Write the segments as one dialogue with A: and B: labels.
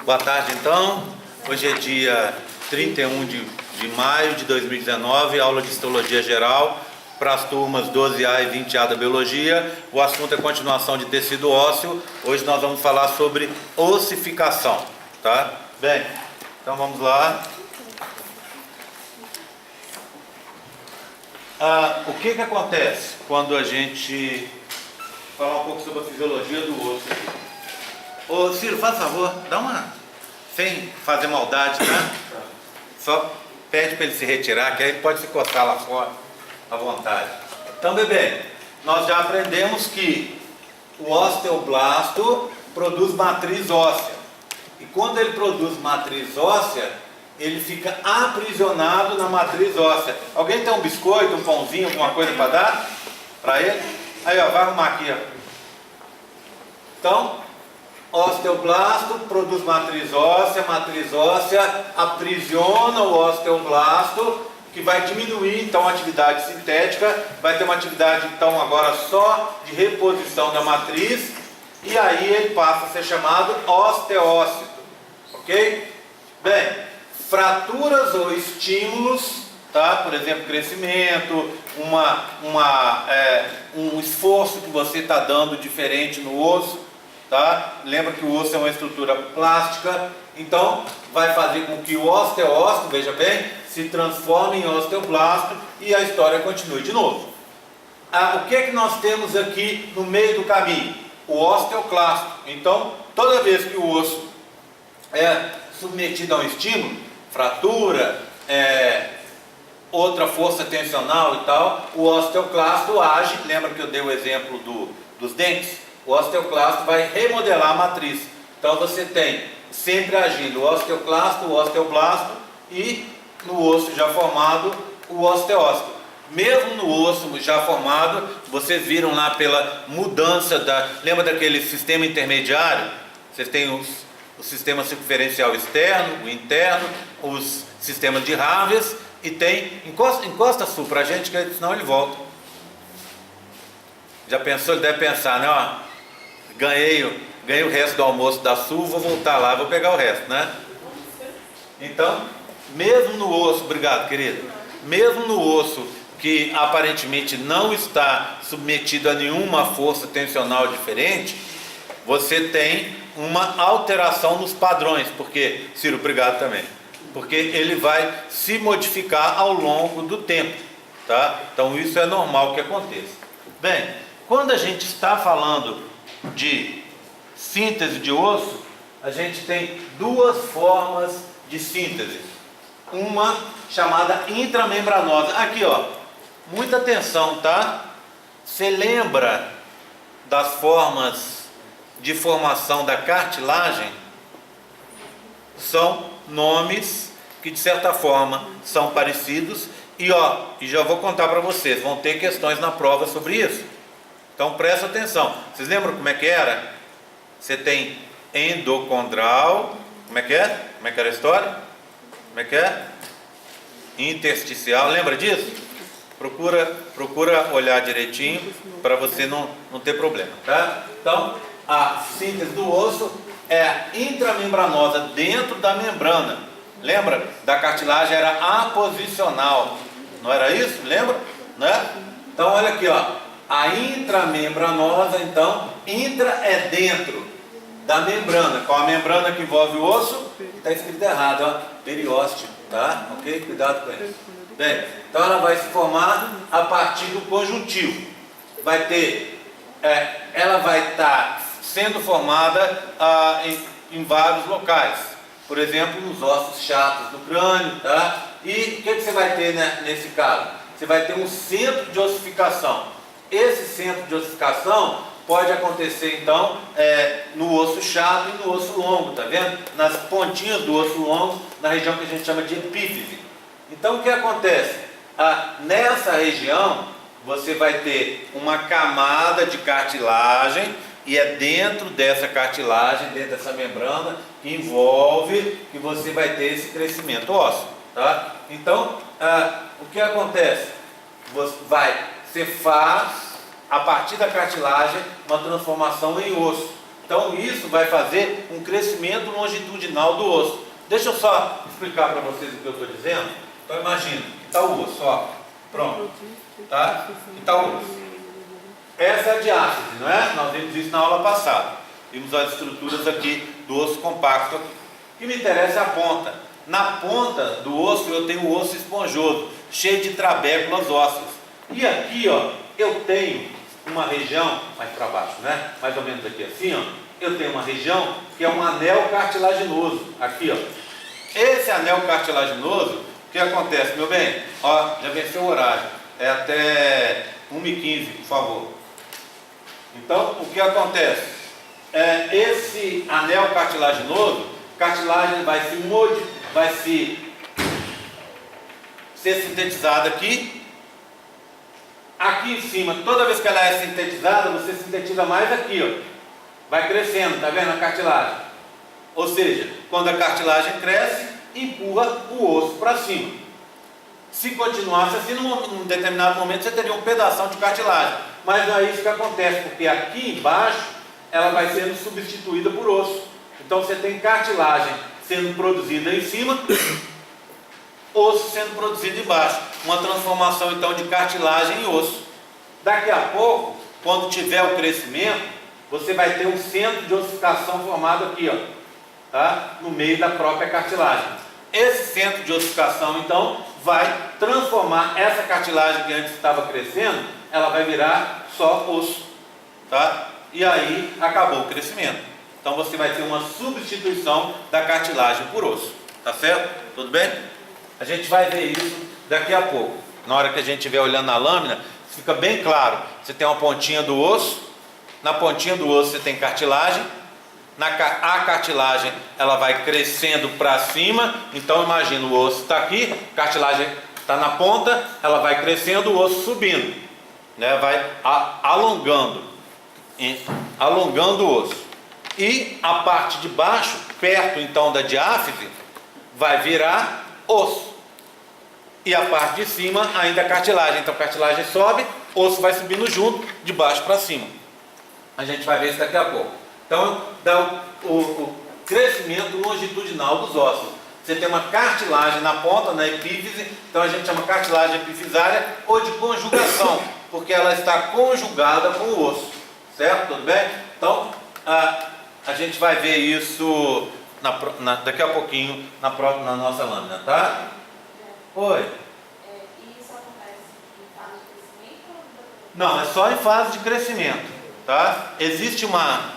A: Boa tarde, então. Hoje é dia 31 de maio de 2019, aula de Histologia Geral para as turmas 12A e 20A da Biologia. O assunto é continuação de tecido ósseo. Hoje nós vamos falar sobre ossificação, tá? Bem, então vamos lá. O que acontece quando a gente falar um pouco sobre a fisiologia do osso? Ô Ciro, faz favor, dá uma... sem fazer maldade, tá? Só pede para ele se retirar, que aí ele pode se coçar lá fora à vontade. Então, bebê, nós já aprendemos que o osteoblasto produz matriz óssea. E quando ele produz matriz óssea, ele fica aprisionado na matriz óssea. Alguém tem um biscoito, um pãozinho, alguma coisa para dar para ele? Aí, ó, vai arrumar aqui, ó. Então, osteoblasto produz matriz óssea aprisiona o osteoblasto, que vai diminuir então a atividade sintética, vai ter uma atividade então agora só de reposição da matriz, e aí ele passa a ser chamado osteócito, ok? Bem, fraturas ou estímulos, tá? Por exemplo, crescimento, um esforço que você está dando diferente no osso, tá? Lembra que o osso é uma estrutura plástica, então vai fazer com que o osteócito, veja bem, se transforme em osteoblasto e a história continue de novo. O que é que nós temos aqui no meio do caminho? O osteoclasto. Então, toda vez que o osso é submetido a um estímulo, fratura, outra força tensional e tal, o osteoclasto age. Lembra que eu dei o exemplo dos dentes? O osteoclasto vai remodelar a matriz. Então você tem sempre agindo o osteoclasto, o osteoblasto e no osso já formado o osteócito. Mesmo no osso já formado, vocês viram lá pela mudança lembra daquele sistema intermediário? Vocês têm o sistema circunferencial externo, o interno, os sistemas de Raves e tem... Encosta sul pra gente, que senão ele volta. Já pensou? Ele deve pensar, né? Ó, ganhei o resto do almoço da Sul, vou voltar lá, vou pegar o resto, né? Então, mesmo no osso, obrigado, querido, mesmo no osso que aparentemente não está submetido a nenhuma força tensional diferente, você tem uma alteração nos padrões, porque, Ciro, obrigado também, porque ele vai se modificar ao longo do tempo, tá? Então isso é normal que aconteça. Bem, quando a gente está falando de síntese de osso, a gente tem duas formas de síntese. Uma chamada intramembranosa. Aqui, ó, muita atenção, tá? Você lembra das formas de formação da cartilagem? São nomes que de certa forma são parecidos e já vou contar para vocês, vão ter questões na prova sobre isso. Então presta atenção. Vocês lembram como é que era? Você tem endocondral, como é que é? Como é que era a história? Como é que é? Intersticial, lembra disso? Procura olhar direitinho para você não ter problema, tá? Então, a síntese do osso é intramembranosa, dentro da membrana. Lembra? Da cartilagem era aposicional, não era isso? Lembra? Né? Então, olha aqui, ó. A intramembranosa, então, intra é dentro da membrana. Qual a membrana que envolve o osso? Está escrito errado, ó, periósteo, tá? Ok? Cuidado com isso. Bem, então ela vai se formar a partir do conjuntivo. Vai ter, ela vai estar sendo formada em vários locais. Por exemplo, nos ossos chatos do crânio, tá? E o que você vai ter, né, nesse caso? Você vai ter um centro de ossificação. Esse centro de ossificação pode acontecer então no osso chato e no osso longo, tá vendo? Nas pontinhas do osso longo, na região que a gente chama de epífise. Então o que acontece? Nessa região você vai ter uma camada de cartilagem e é dentro dessa cartilagem, dentro dessa membrana, que envolve que você vai ter esse crescimento ósseo, tá? Então o que acontece? Você faz a partir da cartilagem uma transformação em osso. Então isso vai fazer um crescimento longitudinal do osso. Deixa eu só explicar para vocês o que eu estou dizendo. Então imagina, está o osso, ó, pronto, tá? E está o osso. Essa é a diástase, não é? Nós vimos isso na aula passada. Vimos as estruturas aqui do osso compacto aqui. O que me interessa é a ponta. Na ponta do osso eu tenho o osso esponjoso, cheio de trabéculas ósseas. E aqui, ó, eu tenho uma região, mais para baixo, né? Mais ou menos aqui assim, ó. Eu tenho uma região que é um anel cartilaginoso. Aqui, ó. Esse anel cartilaginoso, o que acontece, meu bem? Ó, já venceu o horário. É até 1h15, por favor. Então, o que acontece? Esse anel cartilaginoso, cartilagem vai ser sintetizada aqui. Aqui em cima, toda vez que ela é sintetizada, você sintetiza mais aqui, ó. Vai crescendo, tá vendo a cartilagem? Ou seja, quando a cartilagem cresce, empurra o osso para cima. Se continuasse assim, num determinado momento você teria um pedação de cartilagem. Mas não é isso que acontece, porque aqui embaixo ela vai sendo substituída por osso. Então você tem cartilagem sendo produzida em cima, osso sendo produzido embaixo. Uma transformação então de cartilagem em osso. Daqui a pouco, quando tiver o crescimento, você vai ter um centro de ossificação formado aqui, ó, tá? No meio da própria cartilagem. Esse centro de ossificação então vai transformar essa cartilagem que antes estava crescendo, ela vai virar só osso, tá? E aí acabou o crescimento. Então você vai ter uma substituição da cartilagem por osso, tá certo? Tudo bem? A gente vai ver isso daqui a pouco. Na hora que a gente estiver olhando na lâmina, fica bem claro. Você tem uma pontinha do osso, na pontinha do osso você tem cartilagem, a cartilagem ela vai crescendo para cima. Então imagina, o osso está aqui, a cartilagem está na ponta, ela vai crescendo, o osso subindo, né? Vai alongando o osso. E a parte de baixo, perto então da diáfise, vai virar osso. E a parte de cima ainda é cartilagem. Então a cartilagem sobe, osso vai subindo junto, de baixo para cima. A gente vai ver isso daqui a pouco. Então dá o crescimento longitudinal dos ossos. Você tem uma cartilagem na ponta, na epífise, então a gente chama cartilagem epifisária ou de conjugação, porque ela está conjugada com o osso. Certo? Tudo bem? Então a gente vai ver isso daqui a pouquinho na nossa lâmina, tá? Oi.
B: E isso acontece em fase de crescimento?
A: Não, é só em fase de crescimento, tá? Existe uma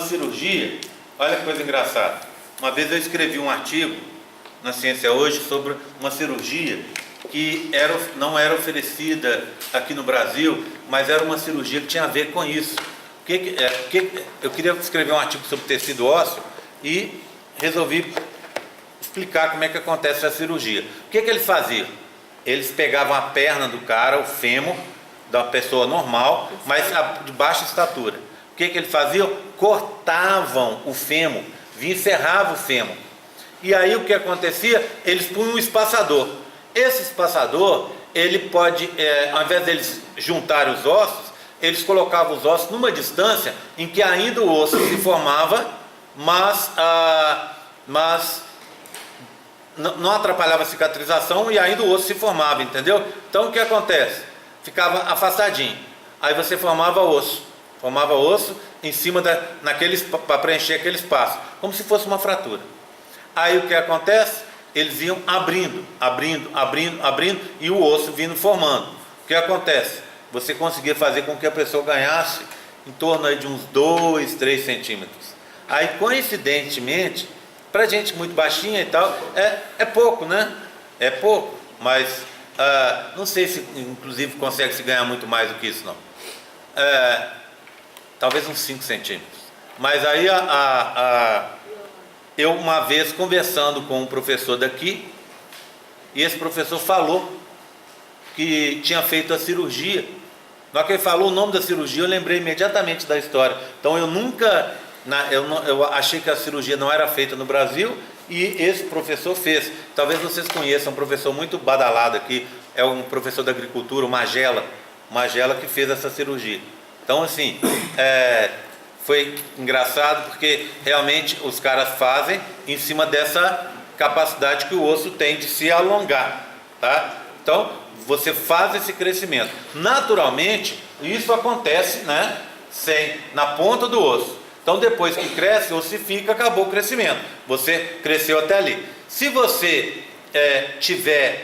A: cirurgia, olha que coisa engraçada. Uma vez eu escrevi um artigo na Ciência Hoje sobre uma cirurgia que não era oferecida aqui no Brasil, mas era uma cirurgia que tinha a ver com isso. Eu queria escrever um artigo sobre tecido ósseo e resolvi explicar como é que acontece a cirurgia. O que eles faziam? Eles pegavam a perna do cara, o fêmur, da pessoa normal, mas de baixa estatura. O que eles faziam? Cortavam o fêmur, encerravam o fêmur. E aí o que acontecia? Eles punham um espaçador. Esse espaçador, ele pode, ao invés deles juntarem os ossos, eles colocavam os ossos numa distância em que ainda o osso se formava, mas não atrapalhava a cicatrização e ainda o osso se formava, entendeu? Então o que acontece? Ficava afastadinho. Aí você formava osso em cima para preencher aquele espaço, como se fosse uma fratura. Aí o que acontece? Eles iam abrindo e o osso vindo formando. O que acontece? Você conseguia fazer com que a pessoa ganhasse em torno aí de uns 2, 3 centímetros. Aí, coincidentemente, para gente muito baixinha e tal, é pouco, né? É pouco, mas não sei se, inclusive, consegue se ganhar muito mais do que isso, não. Talvez uns 5 centímetros. Mas aí, eu uma vez conversando com um professor daqui, e esse professor falou que tinha feito a cirurgia. Na hora que ele falou o nome da cirurgia, eu lembrei imediatamente da história. Então eu achei que a cirurgia não era feita no Brasil, e esse professor fez. Talvez vocês conheçam um professor muito badalado aqui, é um professor da agricultura, o Magela que fez essa cirurgia. Então assim, foi engraçado porque realmente os caras fazem em cima dessa capacidade que o osso tem de se alongar, tá? Então, você faz esse crescimento. Naturalmente, isso acontece, né, na ponta do osso. Então, depois que cresce, ossifica, acabou o crescimento. Você cresceu até ali. Se você tiver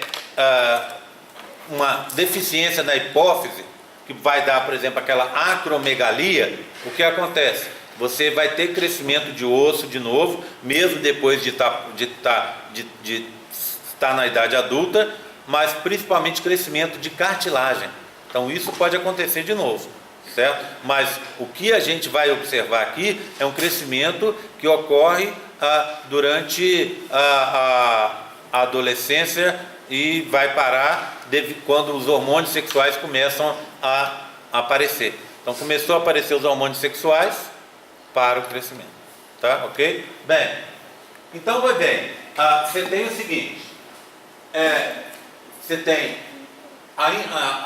A: uma deficiência na hipófise, que vai dar, por exemplo, aquela acromegalia, o que acontece? Você vai ter crescimento de osso de novo, mesmo depois de estar na idade adulta, mas principalmente crescimento de cartilagem. Então isso pode acontecer de novo, certo? Mas o que a gente vai observar aqui é um crescimento que ocorre durante a adolescência e vai parar quando os hormônios sexuais começam a aparecer. Então começou a aparecer os hormônios sexuais, para o crescimento, tá? Ok? Bem, então vai bem, você tem o seguinte, você tem a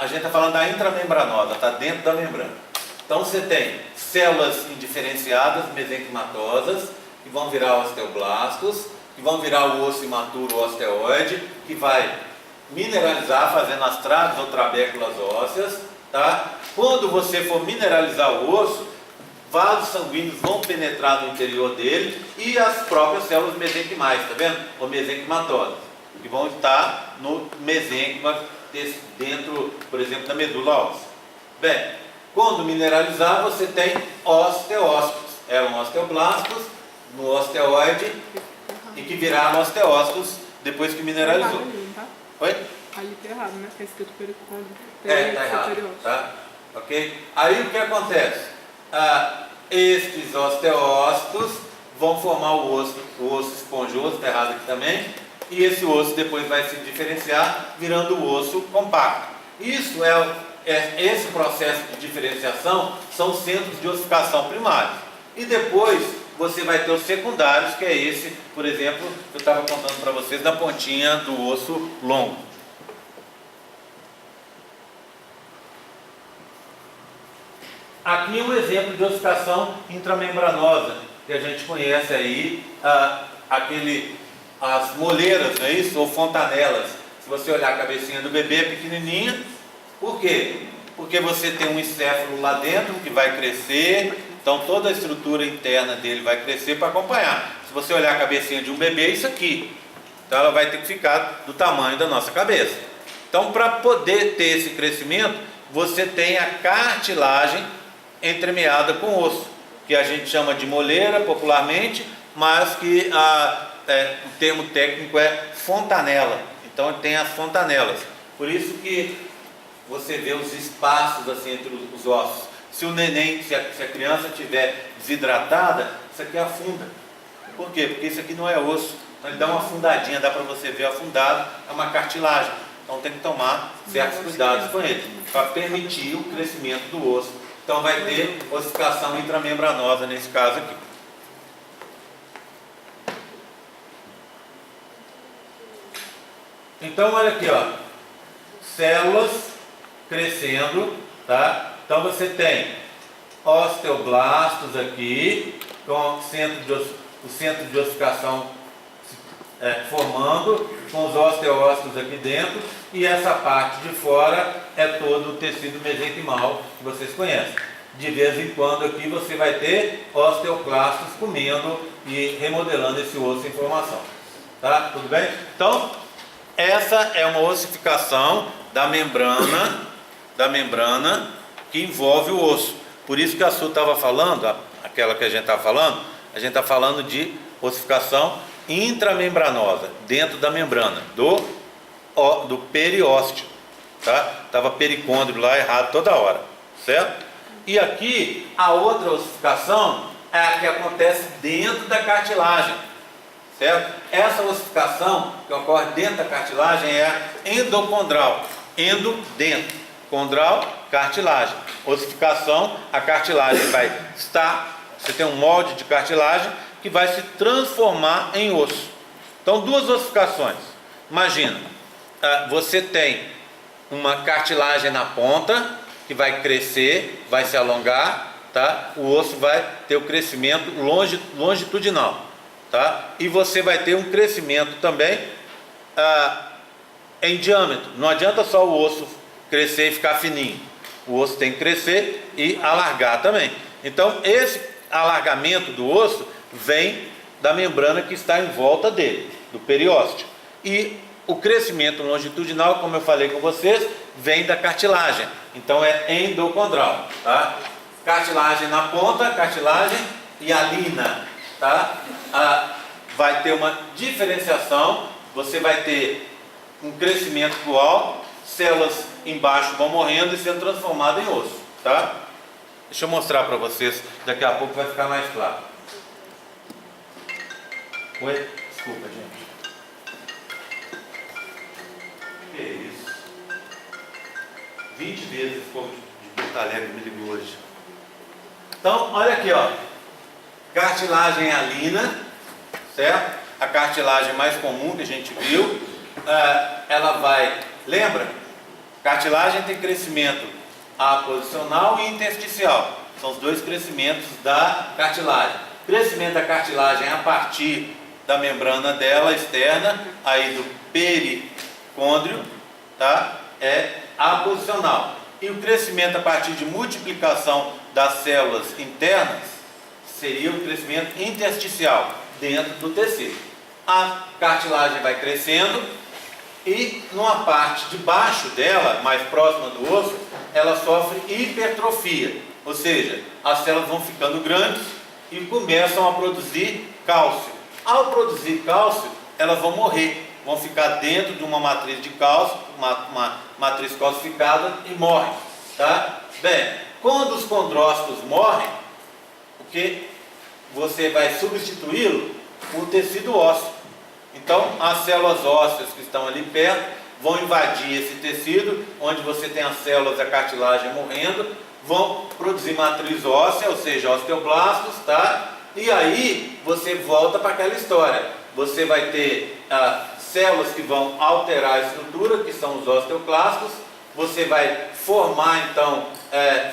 A: gente está falando da intramembranosa, está dentro da membrana. Então você tem células indiferenciadas mesenquimatosas que vão virar osteoblastos, que vão virar o osso imaturo osteoide, que vai mineralizar fazendo as traves ou trabéculas ósseas, tá? Quando você for mineralizar o osso, vasos sanguíneos vão penetrar no interior dele e as próprias células mesenquimais, tá vendo? Ou mesenquimatosas, que vão estar no mesênquima dentro, por exemplo, da medula óssea. Bem, quando mineralizar, você tem osteócitos. Eram osteoblastos no osteoide e que viraram osteócitos depois que mineralizou. Oi?
C: Ali tá errado, né? Tá escrito pericôndrio.
A: Tá errado, tá? Ok? Aí o que acontece? Estes osteócitos vão formar o osso esponjoso, está errado aqui também, e esse osso depois vai se diferenciar, virando o osso compacto. Isso esse processo de diferenciação são centros de ossificação primários. E depois você vai ter os secundários, que é esse, por exemplo, que eu estava contando para vocês, na pontinha do osso longo. Aqui um exemplo de ossificação intramembranosa, que a gente conhece aí, as moleiras, não é isso? Ou fontanelas. Se você olhar a cabecinha do bebê, é pequenininha. Por quê? Porque você tem um encéfalo lá dentro que vai crescer, então toda a estrutura interna dele vai crescer para acompanhar. Se você olhar a cabecinha de um bebê, é isso aqui. Então ela vai ter que ficar do tamanho da nossa cabeça. Então, para poder ter esse crescimento, você tem a cartilagem entremeada com osso, que a gente chama de moleira popularmente, mas que o termo técnico é fontanela. Então tem as fontanelas. Por isso que você vê os espaços assim entre os ossos. Se o neném, se a criança estiver desidratada, isso aqui afunda. Por quê? Porque isso aqui não é osso. Então ele dá uma afundadinha, dá para você ver afundado, é uma cartilagem. Então tem que tomar certos cuidados com ele, para permitir o crescimento do osso. Então vai ter ossificação intramembranosa nesse caso aqui. Então olha aqui, ó, células crescendo, tá? Então você tem osteoblastos aqui, com o centro de ossificação formando, com os osteócitos aqui dentro, e essa parte de fora é todo o tecido mesenquimal que vocês conhecem. De vez em quando aqui você vai ter osteoclastos comendo e remodelando esse osso em formação. Tá? Tudo bem? Então, essa é uma ossificação da membrana que envolve o osso. Por isso que a Su estava falando, aquela que a gente está falando, a gente está falando de ossificação intramembranosa, dentro da membrana, do periósteo, tá? Estava pericôndrio lá errado toda hora, certo? E aqui, a outra ossificação é a que acontece dentro da cartilagem, certo? Essa ossificação que ocorre dentro da cartilagem é a endocondral, dentro, condral, cartilagem. Ossificação, a cartilagem vai estar, você tem um molde de cartilagem que vai se transformar em osso. Então, duas ossificações. Imagina, você tem uma cartilagem na ponta que vai crescer, vai se alongar, tá? O osso vai ter o crescimento longitudinal, tá? E você vai ter um crescimento também em diâmetro. Não adianta só o osso crescer e ficar fininho. O osso tem que crescer e alargar também. Então, esse alargamento do osso vem da membrana que está em volta dele, do periósteo. E o crescimento longitudinal, como eu falei com vocês, vem da cartilagem. Então é endocondral, tá? Cartilagem na ponta, cartilagem hialina, tá? Vai ter uma diferenciação, você vai ter um crescimento pro alto, células embaixo vão morrendo e sendo transformadas em osso, tá? Deixa eu mostrar para vocês, daqui a pouco vai ficar mais claro. Oi? Desculpa, gente. Que isso? 20 vezes esse povo de Porto Alegre me ligou hoje. Então, olha aqui, ó. Cartilagem hialina, certo? A cartilagem mais comum que a gente viu. Ela vai, lembra? Cartilagem tem crescimento aposicional e intersticial. São os dois crescimentos da cartilagem. Crescimento da cartilagem a partir da membrana dela externa, aí do pericôndrio, tá? É aposicional. E o crescimento a partir de multiplicação das células internas seria o crescimento intersticial dentro do tecido. A cartilagem vai crescendo e numa parte de baixo dela, mais próxima do osso, ela sofre hipertrofia, ou seja, as células vão ficando grandes e começam a produzir cálcio. Ao produzir cálcio, elas vão morrer, vão ficar dentro de uma matriz de cálcio, uma matriz calcificada e morrem, tá? Bem, quando os condrócitos morrem, o que você vai substituí-lo? O tecido ósseo. Então, as células ósseas que estão ali perto vão invadir esse tecido, onde você tem as células da cartilagem morrendo, vão produzir matriz óssea, ou seja, osteoblastos, tá? E aí você volta para aquela história. Você vai ter células que vão alterar a estrutura, que são os osteoclastos. Você vai formar então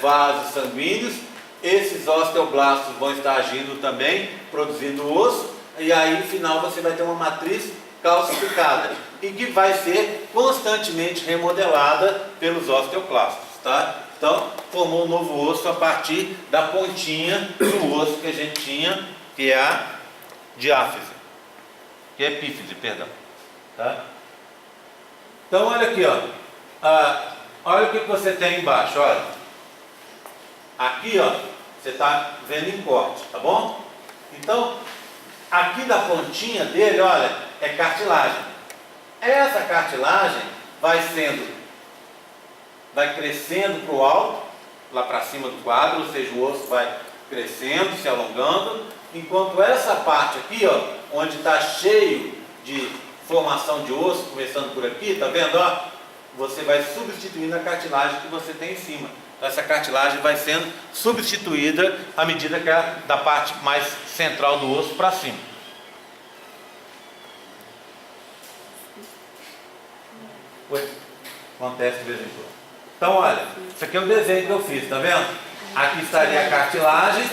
A: vasos sanguíneos. Esses osteoblastos vão estar agindo também, produzindo osso. E aí no final você vai ter uma matriz calcificada e que vai ser constantemente remodelada pelos osteoclastos, tá? Então formou um novo osso a partir da pontinha do osso que a gente tinha, que é a diáfise, que é epífise, perdão, tá? Então olha aqui, ó, olha o que você tem embaixo, olha, aqui, ó, você está vendo em corte, tá bom? Então aqui da pontinha dele, olha, é cartilagem. Essa cartilagem vai crescendo para o alto, lá para cima do quadro, ou seja, o osso vai crescendo, se alongando, enquanto essa parte aqui, ó, onde está cheio de formação de osso, começando por aqui, tá vendo, ó? Você vai substituindo a cartilagem que você tem em cima. Essa cartilagem vai sendo substituída à medida que é da parte mais central do osso para cima. Acontece de vez em quando. Então olha, isso aqui é o desenho que eu fiz, tá vendo? Aqui estaria a cartilagem,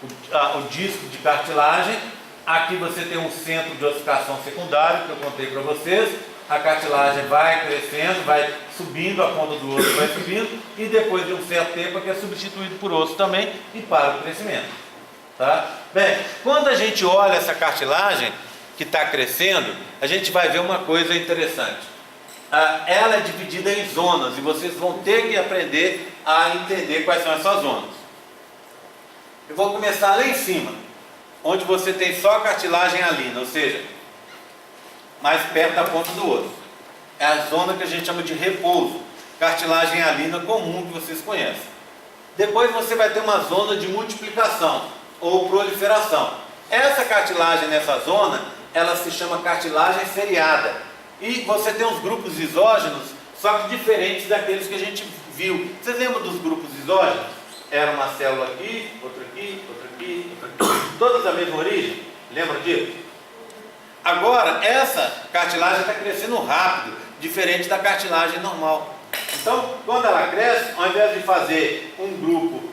A: o disco de cartilagem. Aqui você tem um centro de ossificação secundário, que eu contei para vocês. A cartilagem vai crescendo, vai subindo, a ponta do osso vai subindo, e depois de um certo tempo é que é substituído por osso também e para o crescimento, tá? Bem, quando a gente olha essa cartilagem que está crescendo, a gente vai ver uma coisa interessante. Ela é dividida em zonas e vocês vão ter que aprender a entender quais são essas zonas. Eu vou começar lá em cima, onde você tem só a cartilagem hialina, ou seja, mais perto da ponta do osso. É a zona que a gente chama de repouso, cartilagem hialina comum que vocês conhecem. Depois você vai ter uma zona de multiplicação ou proliferação. Essa cartilagem nessa zona, ela se chama cartilagem seriada. E você tem os grupos isógenos, só que diferentes daqueles que a gente viu. Vocês lembram dos grupos isógenos? Era uma célula aqui, outra aqui, outra aqui, outra aqui, todas da mesma origem. Lembra disso? Agora, essa cartilagem está crescendo rápido, diferente da cartilagem normal. Então, quando ela cresce, ao invés de fazer um grupo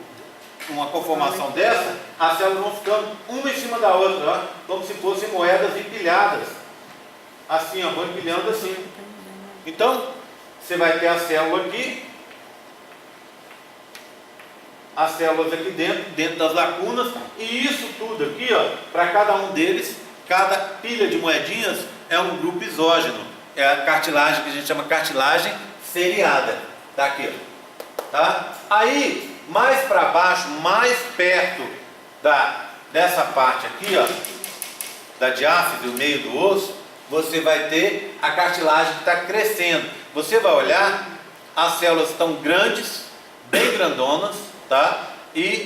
A: uma conformação dessa, as células vão ficando uma em cima da outra, ó, como se fossem moedas empilhadas. Assim, ó, vão empilhando assim. Então, você vai ter a célula aqui, as células aqui dentro das lacunas, e isso tudo aqui, ó, para cada um deles, cada pilha de moedinhas é um grupo isógeno. É a cartilagem que a gente chama cartilagem seriada. Tá aqui, ó. Tá? Aí, mais para baixo, mais perto dessa parte aqui, ó, da diáfise, o meio do osso, você vai ter a cartilagem que está crescendo. Você vai olhar, as células estão grandes, bem grandonas, tá? E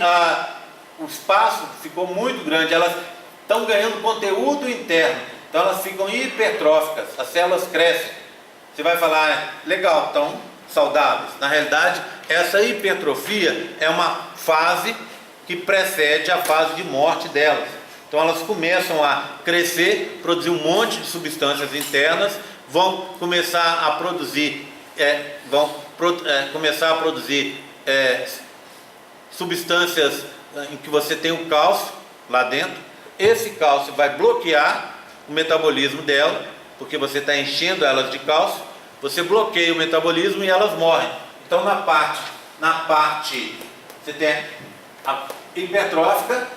A: o espaço ficou muito grande, elas estão ganhando conteúdo interno, então elas ficam hipertróficas, as células crescem. Você vai falar, legal, estão saudáveis. Na realidade, essa hipertrofia é uma fase que precede a fase de morte delas. Então elas começam a crescer, produzir um monte de substâncias internas, vão começar a produzir, substâncias em que você tem o cálcio lá dentro. Esse cálcio vai bloquear o metabolismo dela, porque você está enchendo elas de cálcio, você bloqueia o metabolismo e elas morrem. Então na parte você tem a hipertrófica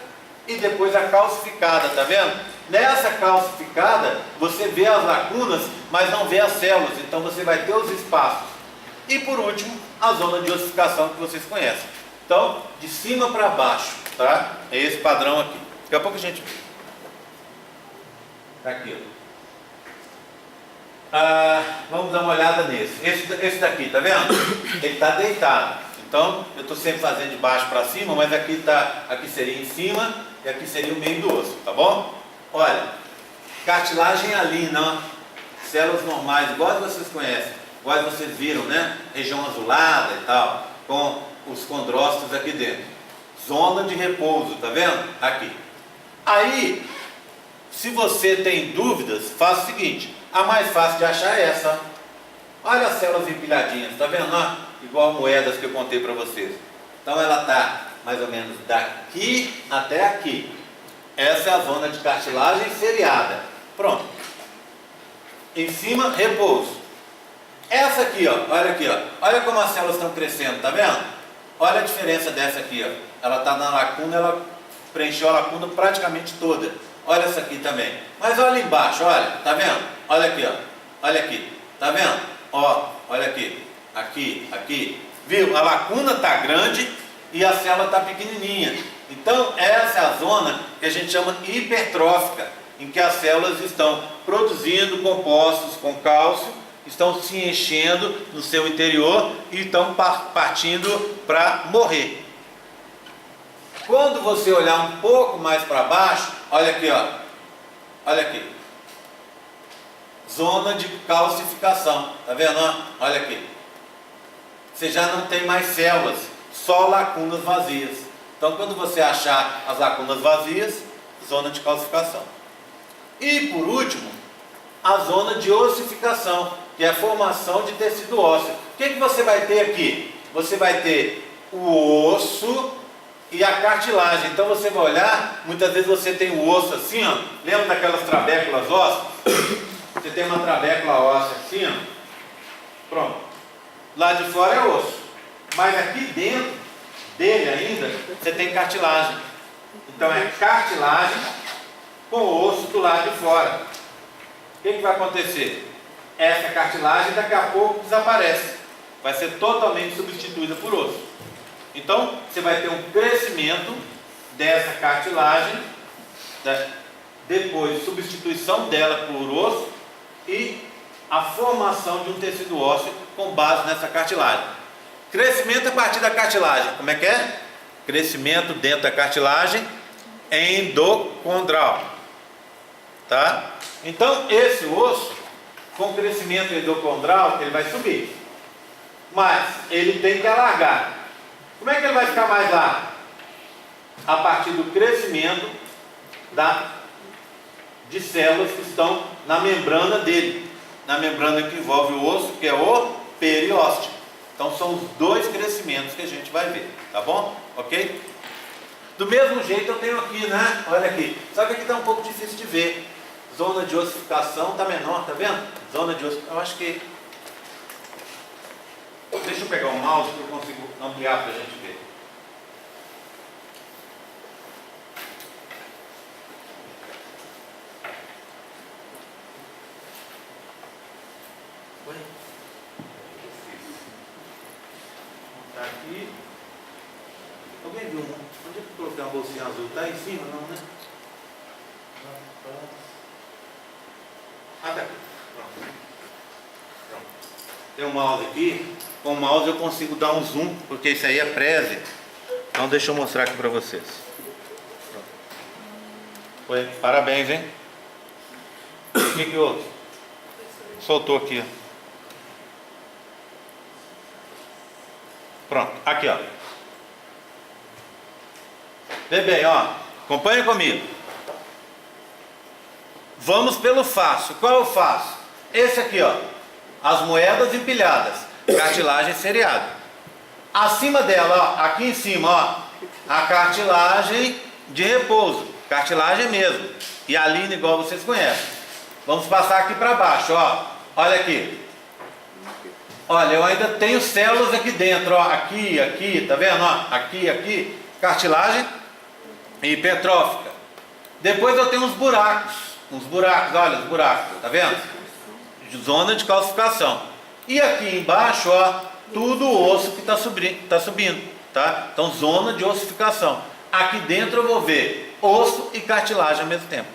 A: e depois a calcificada, tá vendo? Nessa calcificada você vê as lacunas, mas não vê as células, então você vai ter os espaços. E por último, a zona de ossificação que vocês conhecem. Então, de cima para baixo, tá? É esse padrão aqui. Daqui a pouco a gente... Tá aqui, ó. Vamos dar uma olhada nesse. Esse daqui, tá vendo? Ele está deitado. Então, eu estou sempre fazendo de baixo para cima, mas aqui seria em cima e aqui seria o meio do osso, tá bom? Olha, cartilagem alina, ó. Células normais, igual vocês conhecem, igual vocês viram, né? Região azulada e tal, com os condrócitos aqui dentro. Zona de repouso, tá vendo? Aqui. Aí, se você tem dúvidas, faça o seguinte: a mais fácil de achar é essa. Olha as células empilhadinhas, tá vendo? Ó, igual moedas que eu contei para vocês. Então ela está mais ou menos daqui até aqui. Essa é a zona de cartilagem seriada. Pronto. Em cima, repouso. Essa aqui, ó, olha aqui, ó. Olha como as células estão crescendo, tá vendo? Olha a diferença dessa aqui, ó. Ela está na lacuna, ela preencheu a lacuna praticamente toda. Olha essa aqui também. Mas olha embaixo, olha, tá vendo? Olha aqui, ó. Olha aqui, tá vendo? Ó, olha aqui. Aqui, aqui. Viu? A lacuna está grande e a célula está pequenininha. Então, essa é a zona que a gente chama hipertrófica, em que as células estão produzindo compostos com cálcio, estão se enchendo no seu interior e estão partindo para morrer. Quando você olhar um pouco mais para baixo, olha aqui, ó. Olha aqui. Zona de calcificação. Tá vendo? Ó? Olha aqui. Você já não tem mais células, só lacunas vazias. Então, quando você achar as lacunas vazias, zona de calcificação. E por último, a zona de ossificação, que é a formação de tecido ósseo. O que você vai ter aqui? Você vai ter o osso e a cartilagem. Então você vai olhar, muitas vezes você tem o osso assim, ó. Lembra daquelas trabéculas ósseas? Você tem uma trabécula óssea assim, ó. Pronto. Lá de fora é osso. Mas aqui dentro dele ainda, você tem cartilagem. Então é cartilagem com osso do lado de fora. O que vai acontecer? Essa cartilagem daqui a pouco desaparece. Vai ser totalmente substituída por osso. Então, você vai ter um crescimento dessa cartilagem, depois substituição dela por osso e a formação de um tecido ósseo com base nessa cartilagem. Crescimento a partir da cartilagem. Como é que é? Crescimento dentro da cartilagem endocondral. Tá? Então, esse osso, com crescimento endocondral, ele vai subir. Mas ele tem que alargar. Como é que ele vai ficar mais largo? A partir do crescimento de células que estão na membrana dele. Na membrana que envolve o osso, que é o periósteo. Então são os dois crescimentos que a gente vai ver. Tá bom? Ok? Do mesmo jeito eu tenho aqui, né? Olha aqui. Só que aqui está um pouco difícil de ver. Zona de ossificação está menor, tá vendo? Zona de ossificação. Eu acho que... Deixa eu pegar o mouse que eu consigo ampliar para a gente ver. Oi? Vou botar aqui. Alguém viu? Onde é que eu coloquei uma bolsinha azul? Está em cima? Não, né? Ah, tá aqui. Pronto. Tem um mouse aqui. Com o mouse eu consigo dar um zoom, porque isso aí é Prezi. Então deixa eu mostrar aqui para vocês. Oi, parabéns, hein? O que houve? Soltou aqui, ó. Pronto, aqui, ó. Vê bem, ó. Acompanha comigo. Vamos pelo fácil. Qual é o fácil? Esse aqui, ó. As moedas empilhadas. Cartilagem seriada. Acima dela, ó, aqui em cima, ó, a cartilagem de repouso. Cartilagem mesmo. E a linha igual vocês conhecem. Vamos passar aqui para baixo, ó. Olha aqui. Olha, eu ainda tenho células aqui dentro, ó. Aqui, aqui, tá vendo? Ó, aqui, aqui. Cartilagem hipertrófica. Depois eu tenho uns buracos. Uns buracos, olha, os buracos, tá vendo? Zona de calcificação. E aqui embaixo, ó, tudo o osso que está subindo, tá? Então, zona de ossificação. Aqui dentro eu vou ver osso e cartilagem ao mesmo tempo,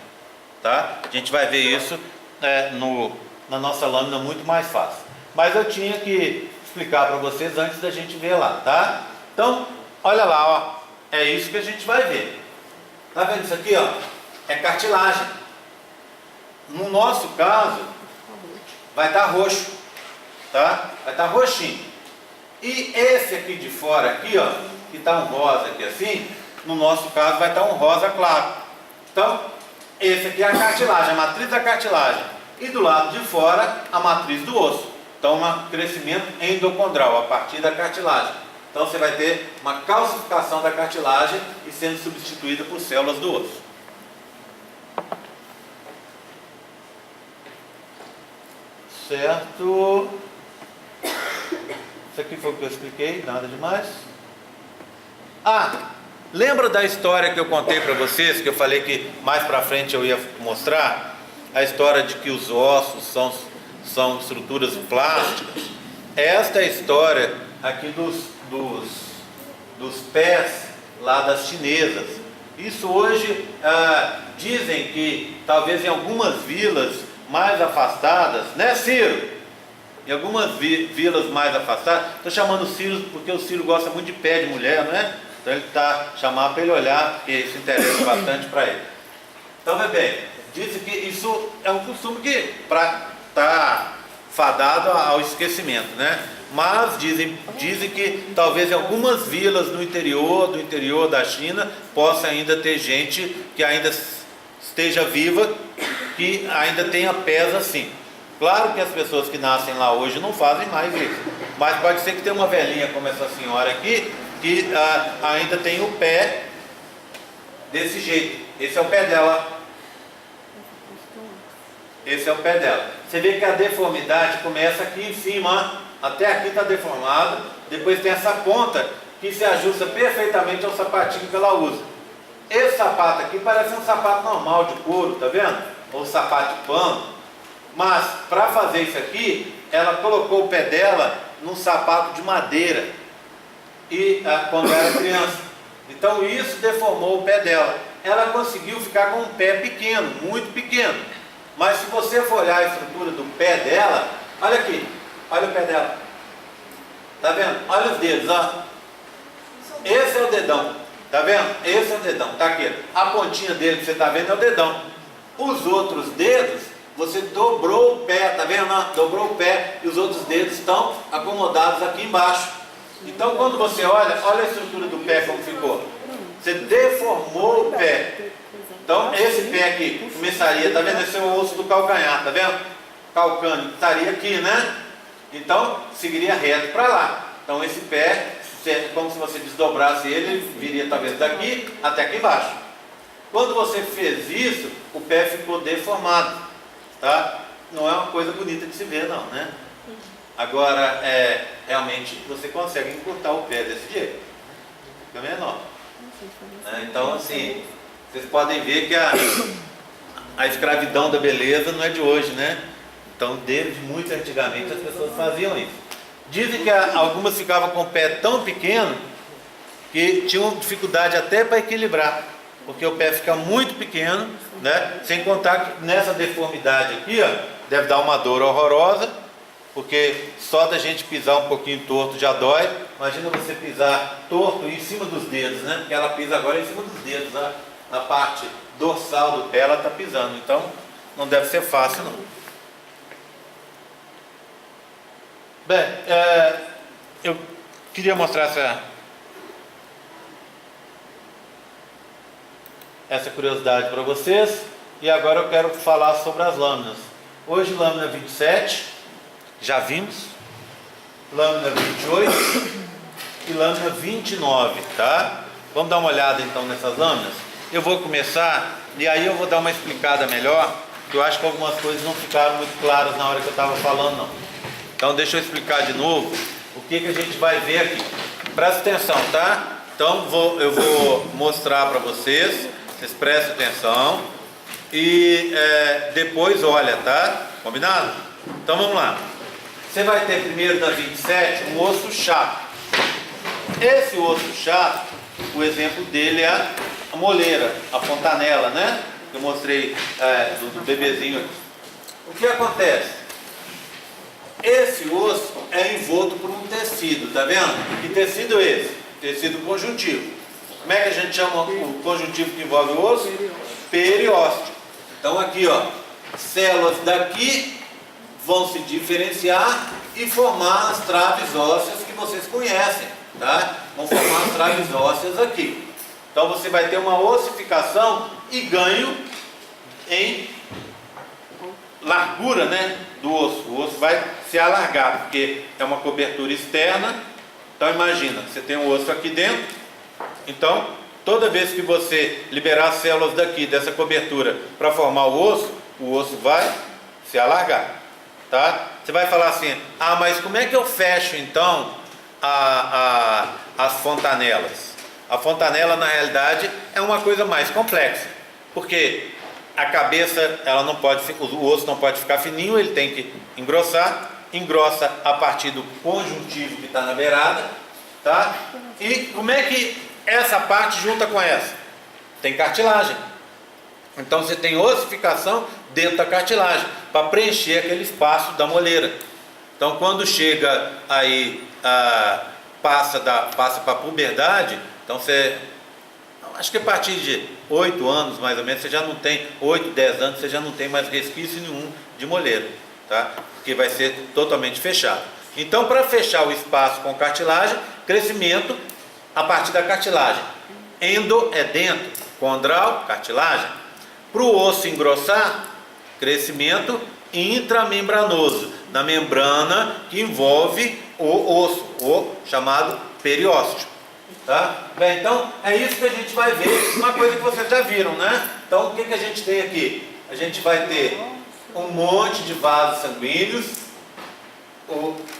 A: tá? A gente vai ver isso na nossa lâmina muito mais fácil. Mas eu tinha que explicar para vocês antes da gente ver lá, tá? Então, olha lá, ó, é isso que a gente vai ver. Tá vendo isso aqui, ó? É cartilagem. No nosso caso, vai estar roxo. Tá? Vai estar roxinho. E esse aqui de fora aqui, ó, que está um rosa aqui assim, no nosso caso vai estar um rosa claro. Então, esse aqui é a cartilagem, a matriz da cartilagem. E do lado de fora, a matriz do osso. Então, um crescimento endocondral a partir da cartilagem. Então, você vai ter uma calcificação da cartilagem e sendo substituída por células do osso. Certo? Isso aqui foi o que eu expliquei, nada demais. Ah, lembra da história que eu contei para vocês, que eu falei que mais para frente eu ia mostrar? A história de que os ossos são estruturas plásticas. Esta é a história aqui dos pés lá das chinesas. Isso hoje, dizem que talvez em algumas vilas mais afastadas, né, Ciro? Em algumas vilas mais afastadas, estou chamando o Ciro porque o Ciro gosta muito de pé de mulher, não é? Então ele está chamando para ele olhar, porque isso interessa bastante para ele. Então, vê bem, dizem que isso é um costume que está fadado ao esquecimento, né? Mas dizem que talvez em algumas vilas do interior da China, possa ainda ter gente que ainda esteja viva, que ainda tenha pés assim. Claro que as pessoas que nascem lá hoje não fazem mais isso, mas pode ser que tenha uma velhinha como essa senhora aqui, que ainda tem o pé desse jeito. Esse é o pé dela. Esse é o pé dela. Você vê que a deformidade começa aqui em cima, ó. Até aqui está deformado. Depois tem essa ponta que se ajusta perfeitamente ao sapatinho que ela usa. Esse sapato aqui parece um sapato normal de couro, tá vendo? Ou sapato de pano. Mas para fazer isso aqui, ela colocou o pé dela num sapato de madeira quando era criança. Então isso deformou o pé dela. Ela conseguiu ficar com um pé pequeno, muito pequeno. Mas se você for olhar a estrutura do pé dela, olha aqui, olha o pé dela. Tá vendo? Olha os dedos, ó. Esse é o dedão. Tá vendo? Esse é o dedão. Tá aqui. A pontinha dele que você tá vendo é o dedão. Os outros dedos, você dobrou o pé, tá vendo? Dobrou o pé e os outros dedos estão acomodados aqui embaixo. Então quando você olha a estrutura do pé como ficou. Você deformou o pé. Então esse pé aqui começaria, tá vendo? Esse é o osso do calcanhar, tá vendo? Calcâneo estaria aqui, né? Então seguiria reto para lá. Então esse pé como se você desdobrasse ele, ele viria talvez daqui até aqui embaixo. Quando você fez isso, o pé ficou deformado, tá? Não é uma coisa bonita de se ver, não, né? Agora, realmente você consegue encurtar o pé desse jeito, fica menor. Né? Então, assim, vocês podem ver que a escravidão da beleza não é de hoje, né? Então, desde muito antigamente as pessoas faziam isso. Dizem que algumas ficavam com o pé tão pequeno que tinham dificuldade até para equilibrar, porque o pé fica muito pequeno, né? Sem contar que nessa deformidade aqui, ó, deve dar uma dor horrorosa, porque só da gente pisar um pouquinho torto já dói. Imagina você pisar torto em cima dos dedos, né? Porque ela pisa agora em cima dos dedos, né? Na parte dorsal do pé ela está pisando, então não deve ser fácil, não. Bem, eu queria mostrar essa curiosidade para vocês, e agora eu quero falar sobre as lâminas. Hoje lâmina 27, já vimos, lâmina 28 e lâmina 29, tá? Vamos dar uma olhada então nessas lâminas. Eu vou começar e aí eu vou dar uma explicada melhor, que eu acho que algumas coisas não ficaram muito claras na hora que eu estava falando, não. Então deixa eu explicar de novo o que a gente vai ver aqui. Presta atenção, tá? Então eu vou mostrar para vocês prestem atenção e depois olha, tá? Combinado? Então vamos lá. Você vai ter primeiro na 27 um osso chato. Esse osso chato, o exemplo dele é a moleira, a fontanela, né? Que eu mostrei do bebezinho aqui. O que acontece? Esse osso é envolto por um tecido, tá vendo? Que tecido é esse? Tecido conjuntivo. Como é que a gente chama o conjuntivo que envolve o osso? Periósteo. Então aqui, ó, células daqui vão se diferenciar e formar as traves ósseas que vocês conhecem, tá? Vão formar as traves ósseas aqui. Então você vai ter uma ossificação e ganho em largura, né, do osso. O osso vai se alargar, porque é uma cobertura externa. Então imagina, você tem um osso aqui dentro. Então, toda vez que você liberar as células daqui, dessa cobertura, para formar o osso vai se alargar, tá? Você vai falar assim, mas como é que eu fecho então as fontanelas? A fontanela, na realidade, é uma coisa mais complexa, porque a cabeça, o osso não pode ficar fininho, ele tem que engrossar, engrossa a partir do conjuntivo que está na beirada, tá? E como é que essa parte junta com essa? Tem cartilagem. Então você tem ossificação dentro da cartilagem, para preencher aquele espaço da moleira. Então quando chega aí, passa para a puberdade, então você... Acho que a partir de 8 anos, mais ou menos, você já não tem, 8, 10 anos, você já não tem mais resquício nenhum de moleira, tá? Porque vai ser totalmente fechado. Então, para fechar o espaço com cartilagem, crescimento a partir da cartilagem. Endo é dentro, condral, cartilagem. Para o osso engrossar, crescimento intramembranoso, na membrana que envolve o osso, o chamado periósteo. Tá? Bem, então é isso que a gente vai ver, uma coisa que vocês já viram, né? Então o que a gente tem aqui? A gente vai ter um monte de vasos sanguíneos,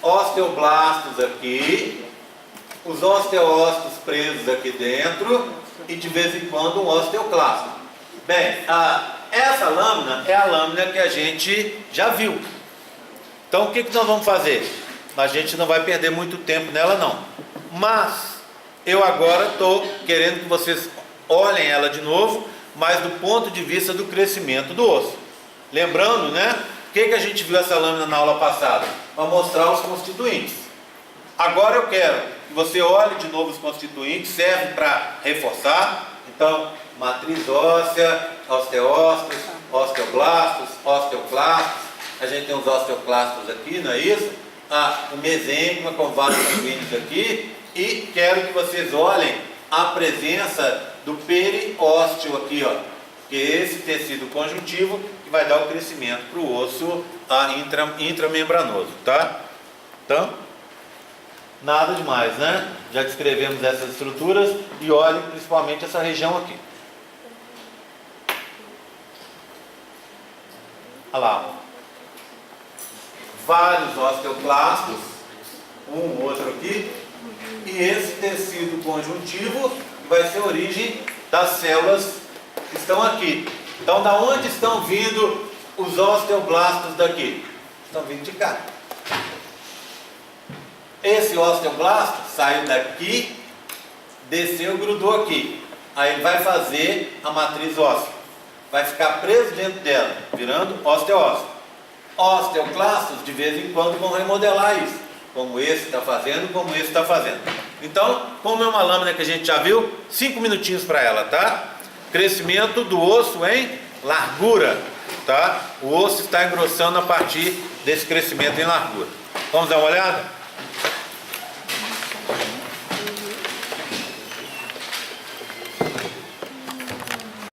A: osteoblastos aqui, os osteócitos presos aqui dentro e de vez em quando um osteoclasto. Bem, essa lâmina é a lâmina que a gente já viu. Então o que nós vamos fazer? A gente não vai perder muito tempo nela não, mas eu agora estou querendo que vocês olhem ela de novo, mas do ponto de vista do crescimento do osso. Lembrando, né? O que a gente viu essa lâmina na aula passada? Para mostrar os constituintes. Agora eu quero que você olhe de novo os constituintes, serve para reforçar. Então, matriz óssea, osteócitos, osteoblastos, osteoclastos. A gente tem os osteoclastos aqui, não é isso? O mesênquima com vários sanguíneos aqui. E quero que vocês olhem a presença do periósteo aqui, ó, que é esse tecido conjuntivo que vai dar o crescimento para o osso intramembranoso, tá? Então, Nada demais, né? Já descrevemos essas estruturas e olhem principalmente essa região aqui. Olha lá, ó. Vários osteoclastos, outro aqui, e esse tecido conjuntivo vai ser a origem das células que estão aqui. Então, da onde estão vindo os osteoblastos daqui? Estão vindo de cá. Esse osteoblasto saiu daqui, desceu, grudou aqui. Aí ele vai fazer a matriz óssea. Vai ficar preso dentro dela, virando osteócito. Osteoclastos, de vez em quando, vão remodelar isso. Como esse está fazendo, como esse está fazendo. Então, como é uma lâmina que a gente já viu, 5 minutinhos para ela, tá? Crescimento do osso em largura, tá? O osso está engrossando a partir desse crescimento em largura. Vamos dar uma olhada?